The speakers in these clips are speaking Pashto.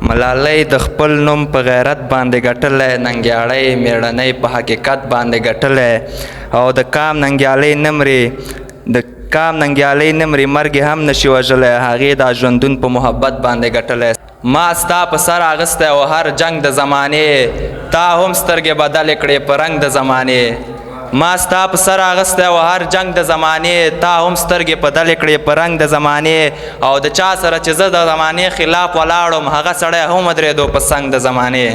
ملالۍ د خپل نوم په غیرت باندې ګټلی، ننګیاړی میړنۍ په حقیقت باندې ګټلی، او د کام ننګیالۍ نه مري مرګ یې هم نشي وژلی، هغې دا ژوندون په محبت باندې ګټلی. ما ستا په سر اغستی و هر جنگ د زمانې، تا هم سترګې بدلې کړې په رنګ د زمانې. ما ستا په سر اغستی و هر جنگ د زمانې، تا هم سترګې بدلې کړې په رنګ د زمانې. او د چا سره چې زه د زمانې خلاف ولاړم، هغه سړی هم ودرېدو په څنګ د زمانې.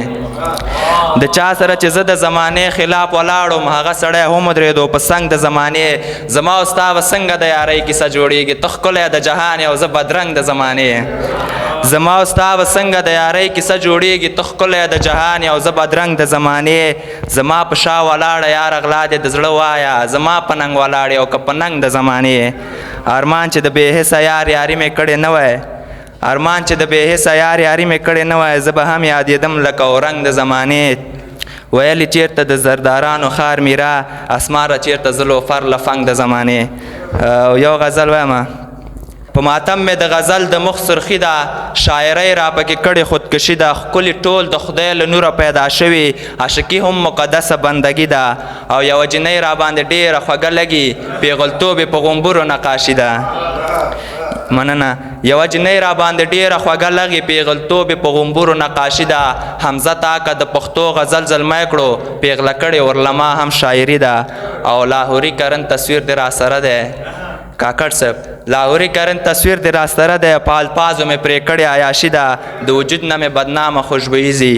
د چا سره چې زه د زمانې خلاف ولاړم، هغه سړی هم ودرېدو په څنګ د زمانې. زما او ستا به څنګه د یارۍ کیسه جوړېږي، ته ښکلی د جهان یې او زه بدرنګ د زمانې. زما او ستا به څنګه د یارۍ کیسه جوړېږي، ته ښکلی د جهان یې او زه بدرنګ د زمانې. زما په شا ولاړه یاره غلا دې د زړه وایه، زما په ننګ ولاړې او که په ننګ د زمانې. ارمان چې د بې حسه یار یاري مې کړې نه وی، ارمان چې د بې حسه یار یاري مې کړې نه وی، زه به هم یادېدم لکه اورنګ د زمانې. ویلې چېرته د زردارانو ښار میرا، اسماره چېرته زه لوفر لفنګ د زمانې. یو غزل وایم: په ماتم مې د غزل د مخ سرخي ده، شاعرۍ را پکې کړې خودکشي ده. ښکلي ټول د خدای له نوره پیدا شوي، عاشقي هم مقدسه بندګي ده. او یوه جنۍ را باندې ډېره خوږه لګي، پیغلتوب یې په غومبرو نقاشي ده. مننه. یوه جنۍ را باندې ډېره خوږه لګي، پیغلتوب یې په غومبرو نقاشي ده. حمزه تاکه د پښتو غزل زلمی کړو، پیغله کړې ورلما هم شاعري ده. او لاهوري کرن تصویر دې را سره دی کاکړ صاحب، لاهوري کرن تصویر دې را سره دی، په الفاظو مې پرې کړې عیاشي ده. د وجود نه مې بدنامه خوشبويي ځي،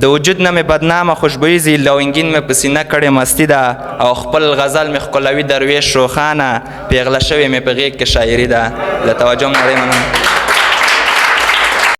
د وجود نه مې بدنامه خوشبويي ځي، لونګین مې په سینه کړې مستی ده. او خپل غزل مې ښکلوي درویش روښانه، پیغله شوې مې په غېږ کې شاعري ده. له توجه نړۍ مننه.